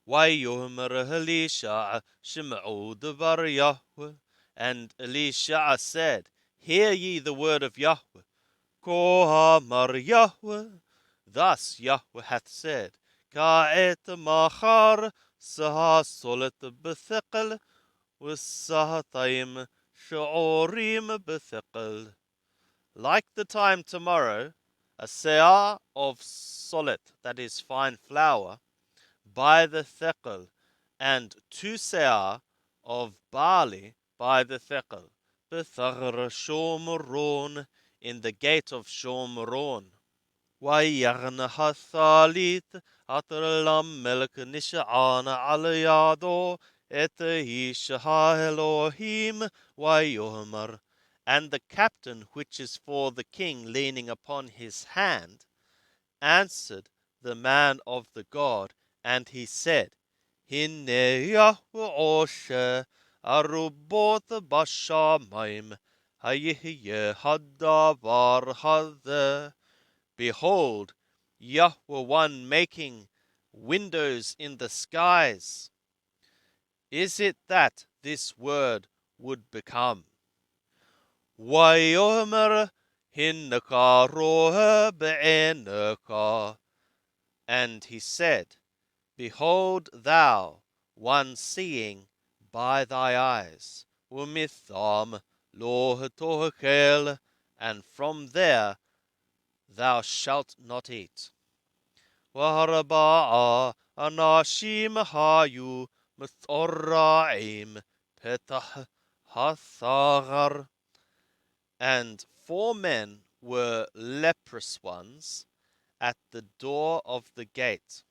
وَيُمْرِهِ Elisha Shim'u Devar Yahweh. And Elisha said, Hear ye the word of Yahweh. Ko Amar Yahweh. Thus Yahweh hath said, Ka'et machar sahasolet b'thekel v'sahatayim she'orim b'thekel. Like the time tomorrow, a seah of solet, that is fine flour, by the thekel, and 2 seah of barley by the thekel, b'thagr Shomron, in the gate of Shomron. ويغن حثاليت أطرلم ملك نشعان على يادو إتهيشها Elohim ويهمر. And the captain which is for the king leaning upon his hand answered the man of the God, and he said, Hinne Yahweh Oshe Arubot Bashamayim Hayihye Hadavar Hadeh. Behold, Yahweh one making windows in the skies. Is it that this word would become? وَيُؤْمَرْ هِنَّكَ رُوحَ بِعِنَّكَ. And he said, Behold thou, one seeing by thy eyes, وَمِثَّامْ لُوهْ تُهْكَلْ. And from there thou shalt not eat. وَأَرْبَعَ أَنَاشِيمْ هَيُّ مُتَّرَّعِيمْ פתח hathachar. And 4 men were leprous ones at the door of the gate.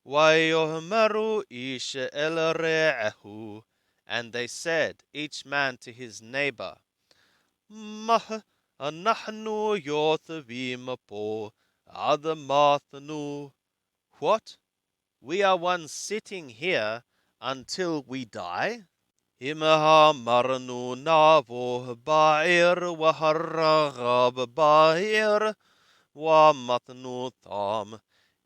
وَيُؤْمَرُ إِيشَ إِلَى رَعَهُ. And they said, each man to his neighbor, Mah anahnu yothvim po adamathnu. What? We are one sitting here until we die? Imaha marnu navo ba'ir waharagab ba'ir wa matnu tham.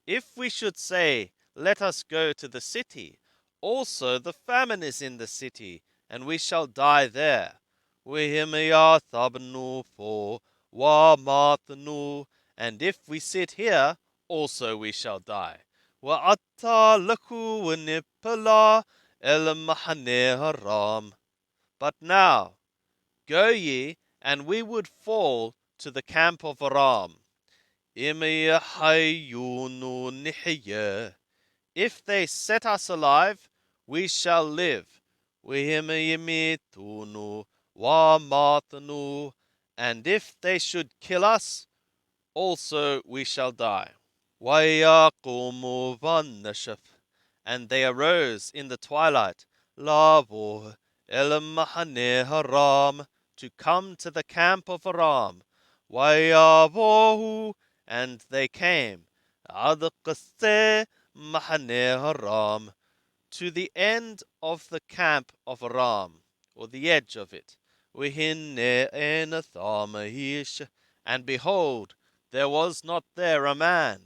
If we should say, Let us go to the city, also the famine is in the city, and we shall die there. Wihimyathabnu for wa matnu. And if we sit here, also we shall die. Wa atta laku nipala el mahane haram. But now, go ye, and we would fall to the camp of Aram. If they set us alive, we shall live. And if they should kill us, also we shall die. And they arose in the twilight, Lavo el mahane haram, to come to the camp of Aram. And they came, ad qaseh mahane haram, to the end of the camp of Aram, or the edge of it. And behold, there was not there a man.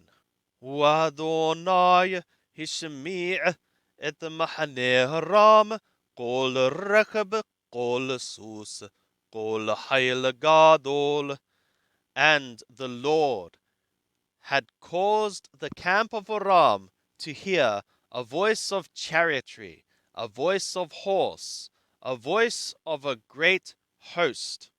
وَأَدُونَاي هِشْمِيعْ et mahane haram, kol rekab, kol sus, kol hayl gadol. And the Lord had caused the camp of Aram to hear a voice of chariotry, a voice of horse, a voice of a great host.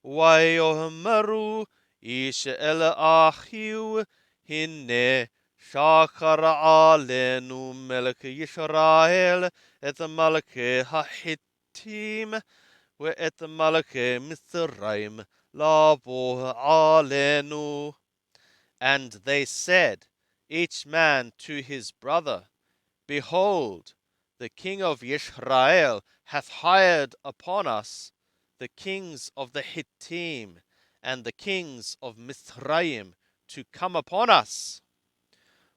وَيُؤْمَرُ إِيشَ إِلَى أَخِيهُ هِنَّ شَاكَرَ عَلَيْنُ مَلَكَ يِسْرَائِيل et مَلَكَ هَحِتِّيمْ وَإِتْ مَلَكَ مِصْرَيْمْ لَابُوهْ عَلَيْنُ. And they said, each man to his brother, Behold, the king of Yisrael hath hired upon us the kings of the Hittim and the kings of Mithraim to come upon us.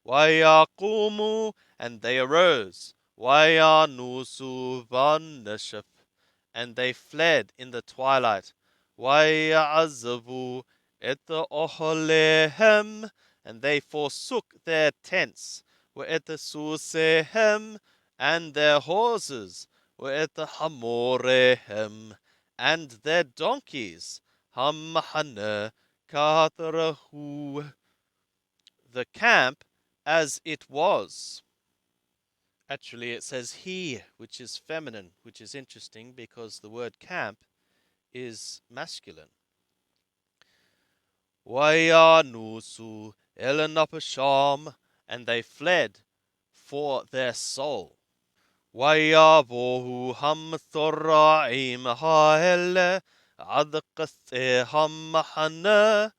وَيَقُومُوا, and they arose, وَيَنُوسُوا v'nashaf, and they fled in the twilight. وَيَعَزَّبُوا et ohlehem, and they forsook their tents. وَإِتَ سُوسِهِمْ, and their horses, وَإِتَ حَمُورِهِمْ, and their donkeys, هَمَّحَنَ كَاثَرَهُ, the camp as it was. Actually, it says he, which is feminine, which is interesting because the word camp is masculine. وَيَانُوسُ إِلَى, and they fled for their soul. وَيَابُوهُ هَمْ ثُرَّعِيمَ هَائِلَ عَذْقَثِ هَمْ,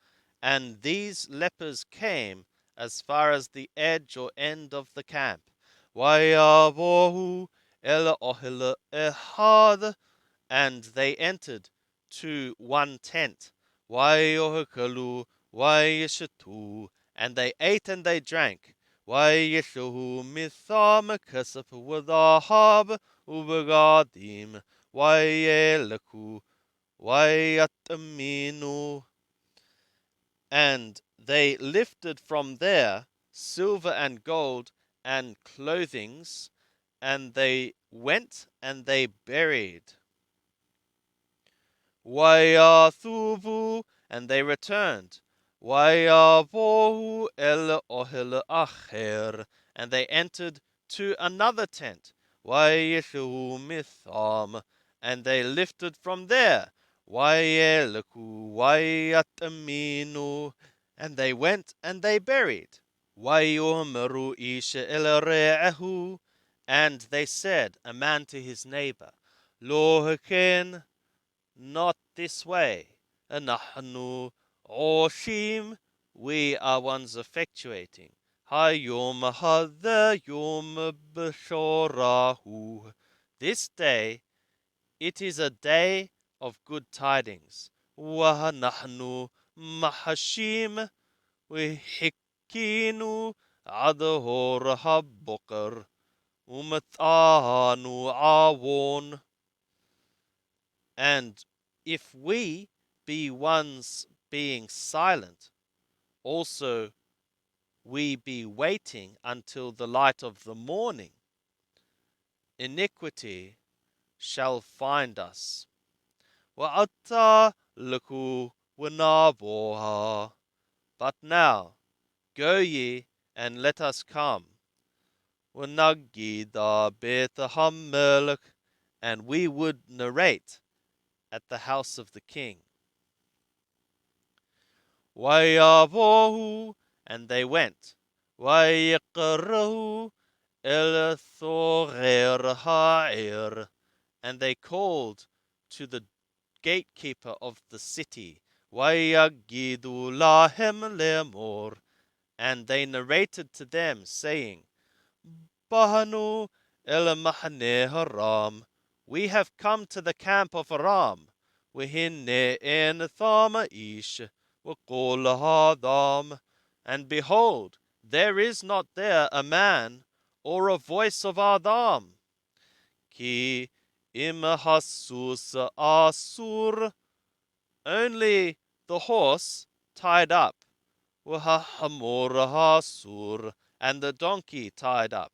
and these lepers came as far as the edge or end of the camp. وَيَابُوهُ إِلَى أَهْلِ إِحَادٍ, and they entered to one tent. وَيَأْكُلُوا وَيَشْرَبُوا, and they ate and they drank. وَيَشْرَبُوا مِثَامَ كَسَفٍ وَذَهَبٍ وَبَغَادِيمٍ وَيَلْكُوا وَيَتَّمِنُوا, and they lifted from there silver and gold and clothings, and they went and they buried. وَيَثُوبُوا, and they returned. وَيَبُوهُ إِلَى أَهْلِ آخَرٍ, and they entered to another tent. وَيَشْرَبُوا مِثَامٍ, and they lifted from there. وَيَلْكُوا وَيَتَّمِنُوا, and they went and they buried. وَيُؤْمِرُوا إِيشَ إِلَى رِعَهُ, and they said, a man to his neighbor, لوهكين, not this way. نحن عوشيم, we are ones effectuating. هَيُومَ هَذَا يُومَ بِشَارَهُ, this day, it is a day of good tidings. وَنَحْنُ مَحَشِيم, وَحِكِّينُ عَذْهُرَهَا بُقَرْ وَمَثْآنُ عَوَونَ, and if we be ones being silent, also we be waiting until the light of the morning, iniquity shall find us. وَأَتَّى لَكُوا وَنَابُوهَا, but now go ye and let us come. وَنَجِّدَ بَيْتَ هَمَّلَكَ, and we would narrate at the house of the king. وَيَابُوهُ, and they went. وَيَقْرَهُ إِلَى ثَغَرِ هَائِرٍ, and they called to the gatekeeper of the city. وَيَجِّدُ لَهِمْ لَمُورٍ, and they narrated to them, saying, بَهَنُوا إِلَى مَحْنَى هَرَامٍ, we have come to the camp of Aram. وَهِنَّ إِنْ ثَامَ إِيشٍ وَقُولَ هَذَامٍ, and behold, there is not there a man or a voice of Adam. Ki imahassus asur, only the horse tied up. Wahamur hasur, and the donkey tied up.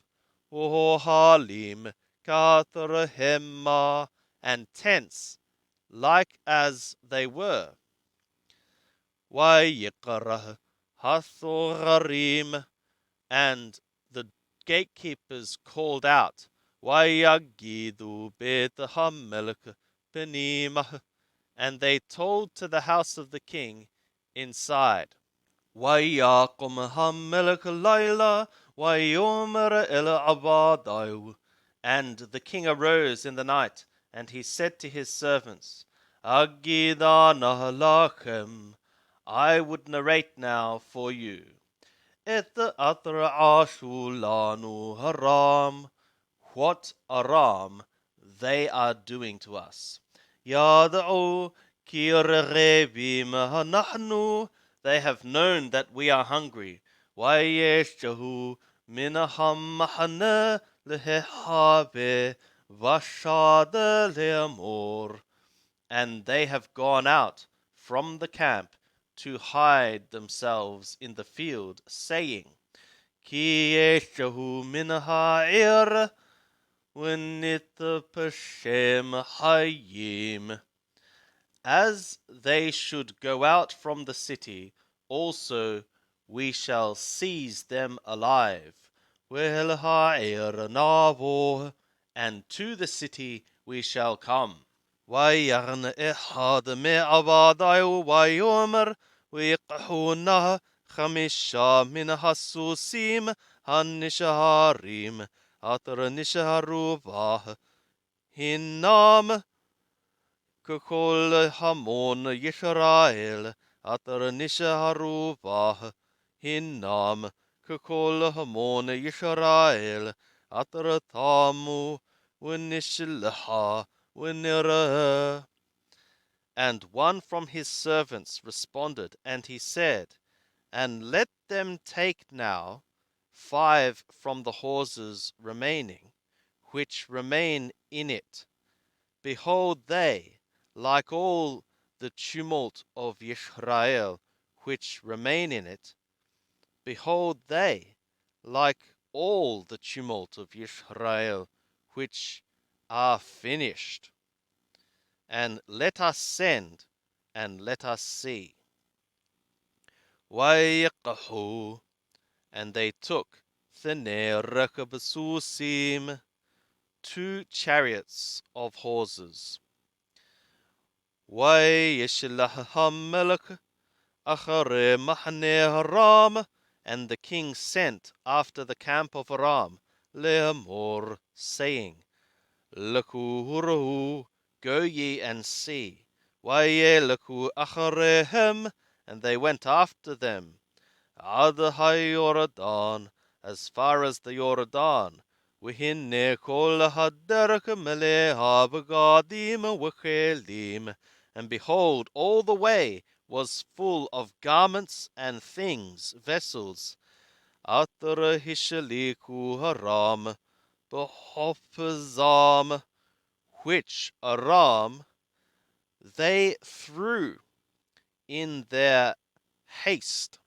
Wahalim kathrahemma, and tents like as they were. Wayiqrah hathorarim, and the gatekeepers called out, Wayagidu Betahamelk Penimah, and they told to the house of the king inside. Wayakum Hamelk Laila, Wayomer El Abadayu, and the king arose in the night, and he said to his servants, Agidana Lachem, I would narrate now for you. Ashulanu haram, what Aram they are doing to us. Yad'u kirghebim hanahnu, they have known that we are hungry. Wayeshahu minaham mahana lehehabe vashada leamor, and they have gone out from the camp to hide themselves in the field, saying, כי ישהו מן העיר ונתפשם חיים. As they should go out from the city, also we shall seize them alive. ואל העיר נבוא, and to the city we shall come. וירן אחד מעבדיו ויאמר, ויקחונה 5 מן הסוסים הנשארים, אשר נשארו בה, הנם ככל המון ישראל, אשר נשארו בה, הנם ככל המון ישראל, אשר תמו ונשלחה ונראה. And one from his servants responded, and he said, And let them take now 5 from the horses remaining, which remain in it. Behold, they, like all the tumult of Israel, which remain in it, behold, they, like all the tumult of Israel, which are finished. And let us send, and let us see. وَيَقْحُوا, and they took ثَنَي رَكَبْ سُوسِيم, 2 chariots of horses. وَيَشْلَحْ هَمَّلَكْ أَخَرِ مَحْنَ Aram, and the king sent after the camp of Aram, لَأَمُرْ, saying, لَكُوا go ye and see. وَيَلَكُوا أَخَرِهِمْ, and they went after them. عَدْ هَيْوَرَدَان, as far as the Jordan. وَهِنَّ كُلَّ هَدَّرَكَ مَلِيهَا بَغَادِيمَ وَخَيْلِيمَ, and behold, all the way was full of garments and things, vessels. أَتَرَ هِشَلِكُوا Aram بَحَفْزَام, which Aram they threw in their haste.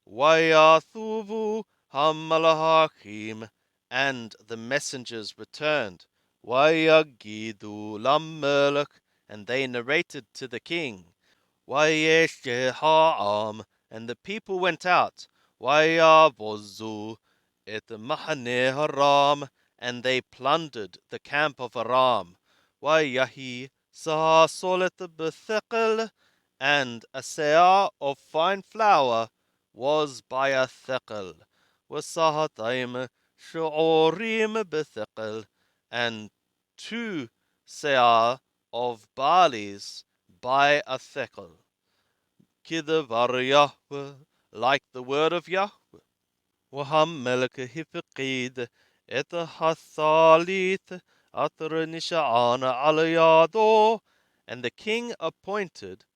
وَيَثُوبُ هَمَّلَهَاكِيم, and the messengers returned. وَيَجِدُ لَمَّلَكْ, and they narrated to the king. وَيَشْتَهَامْ, and the people went out. وَيَبُزُّ et مَحْنَ Aram, and they plundered the camp of Aram. وَيَهِي سَهَاسُلَتْ بِثَقِلْ, and a seah of fine flour was by a thekel. وَسَهَتَيْمْ شُعُورِيمْ بِثَقِلْ, and 2 seah of barleys by a thekel. كِدْبَرْ Yahweh, like the word of Yahweh. وَهَمَّلَكَ هِفِقِيد et hathalith أَتْرَ نِشَعَانَ عَلَى يَدُهُ, and the king appointed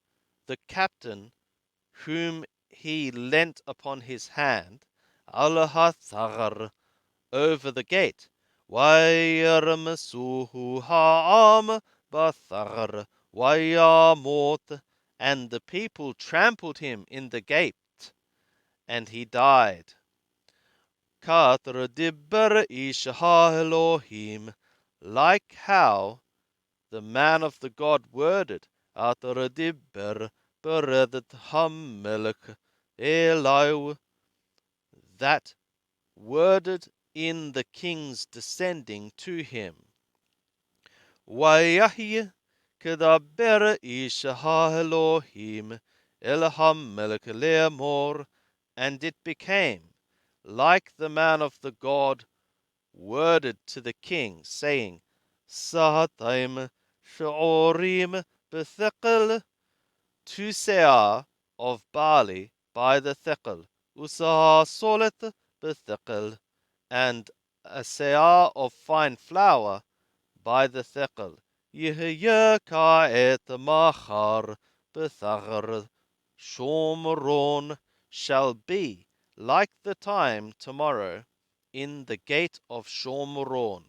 the captain whom he leant upon his hand, al hathar, over the gate. وَيَرْمَسُوهُ ha'am bathar وَيَمُوتْ, and the people trampled him in the gate, and he died. كَتْرَ دِبَّرْ إِيشَ Elohim, like how the man of the God worded, أَتْرَ دِبَّرْ بَرَدَتْ هَمَّلَكْ Elihu, that worded in the king's descending to him. وَيَحْيِ كَدَبَّرْ إِيشَ Elohim El HaMelech Le'amor, and it became like the man of the God worded to the king, saying, Sahataim Sha'orim B'thekel, 2 seah of barley by the thekel, Usah solet b'thekel, and a seah of fine flour by the thekel. Yehyeh ka'et machar b'thagr Shomron, shall be like the time tomorrow in the gate of Shomron.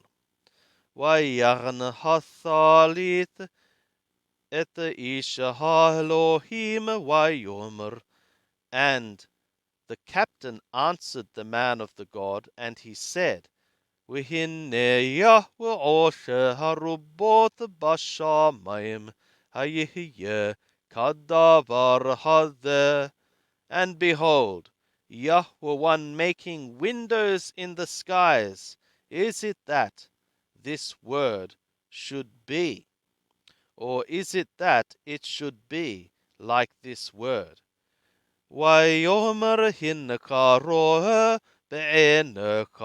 Vayarn hathalith et Isha Elohim vayomer, and The captain answered the man of the God, and he said, והנה יהוה עושר הרובות בשמים, היהיה כדבר הזה. And behold, Yahweh one making windows in the skies. Is it that this word should be? Or is it that it should be like this word? ויאמר הנך רואה בעיניך.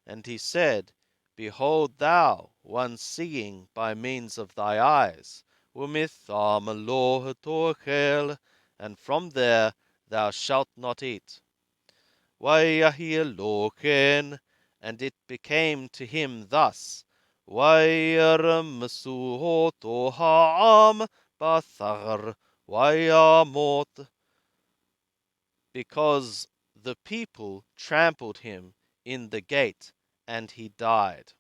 And he said, Behold thou, one seeing by means of thy eyes, ומשם לא תאכל, and from there thou shalt not eat. ויהי לו כן, and it became to him thus. וירמסו אותו העם בשער, וימות. Because the people trampled him in the gate, and he died.